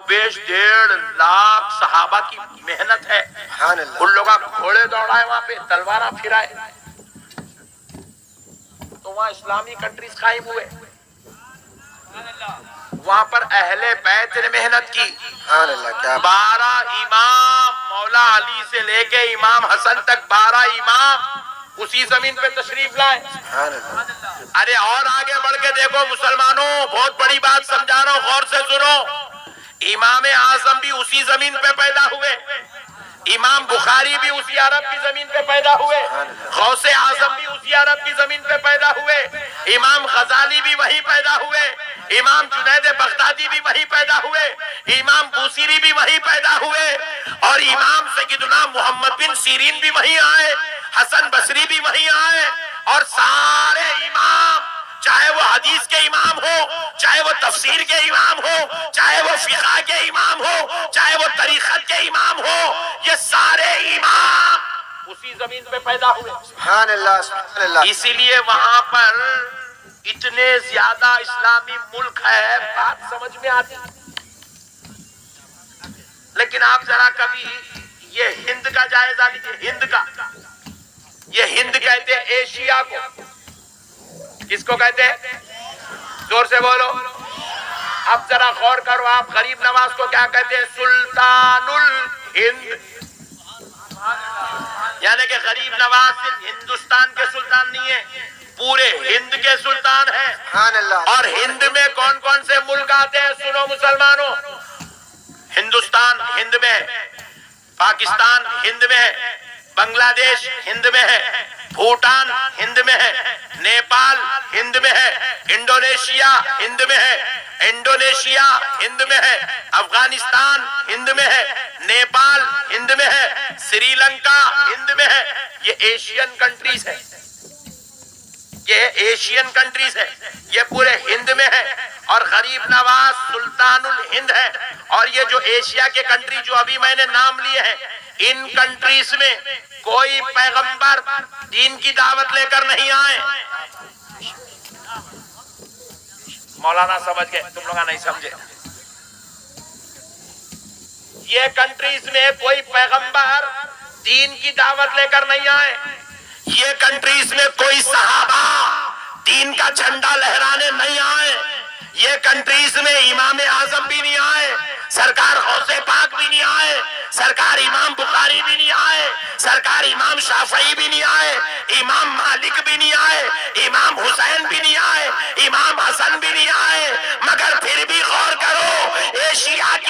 پیش 1.5 صحابہ کی محنت ہے. ان لوگوں گھوڑے دوڑائے وہاں پہ، تلوارہ پھرائے، تو وہاں اسلامی کنٹریز قائم ہوئے. وہاں پر اہل بیت نے محنت کی. 12 امام مولا علی سے لے کے امام حسن تک 12 امام اسی زمین پہ تشریف لائے. ارے اور آگے بڑھ کے دیکھو مسلمانوں، بہت بڑی بات سمجھا رہا ہوں، غور سے سنو. امام اعظم بھی اسی زمین پہ پیدا ہوئے، امام بخاری بھی اسی عرب کی زمین پہ پیدا ہوئے، غوث اعظم بھی اسی عرب کی زمین پہ پیدا ہوئے، امام غزالی بھی وہیں پیدا ہوئے، امام جنید بغدادی بھی وہیں پیدا ہوئے، امام بوصیری بھی وہیں پیدا ہوئے، اور امام سیدنا محمد بن سیرین بھی وہیں آئے، حسن بصری بھی وہیں آئے، اور سارے امام، چاہے وہ حدیث کے امام ہو، چاہے وہ تفسیر کے امام ہو، چاہے وہ فقہ کے امام ہو، چاہے وہ طریقت کے امام ہو، یہ سارے امام اسی زمین پہ پیدا ہوئے. سبحان اللہ سبحان اللہ. اسی لیے وہاں پر اتنے زیادہ اسلامی ملک ہے، بات سمجھ میں آتی. لیکن آپ ذرا کبھی یہ ہند کا جائزہ لیجیے. ہند کا، یہ ہند کہتے ہیں ایشیا کو. کس کو کہتے ہیں؟ زور سے بولو. اب ذرا غور کرو، آپ غریب نواز کو کیا کہتے ہیں؟ سلطان الہند. یعنی کہ غریب نواز صرف ہندوستان کے سلطان نہیں ہے، پورے ہند کے سلطان ہیں. سبحان اللہ. اور ہند میں کون کون سے ملک آتے ہیں؟ سنو مسلمانوں، ہندوستان ہند میں ہے، پاکستان ہند میں ہے، بنگلہ دیش ہند میں ہے، بھوٹان ہند میں ہے، نیپال ہند میں ہے، انڈونیشیا ہند میں ہے، انڈونیشیا ہند میں ہے، افغانستان ہند میں ہے، نیپال ہند میں ہے، سری لنکا ہند میں ہے. یہ ایشین کنٹریز ہے، یہ ایشین کنٹریز ہے، یہ پورے ہند میں ہے. اور غریب نواز سلطان الہند ہے. اور یہ جو ایشیا کے کنٹری جو ابھی میں نے نام لیے ہیں، ان کنٹریز میں کوئی پیغمبر دین کی دعوت لے کر نہیں آئے. مولانا سمجھ گئے، تم لوگ نہیں سمجھے. یہ کنٹریز میں کوئی پیغمبر دین کی دعوت لے کر نہیں آئے. یہ کنٹریز میں کوئی صحابہ دین کا جھنڈا لہرانے نہیں آئے. یہ کنٹریز میں امام اعظم بھی نہیں آئے، سرکار غوث پاک بھی نہیں آئے، سرکار امام بخاری بھی نہیں آئے، سرکار امام شافعی بھی نہیں آئے، امام مالک بھی نہیں آئے، امام حسین بھی نہیں آئے، امام حسن بھی نہیں آئے. مگر پھر بھی غور کرو، ایشیا کی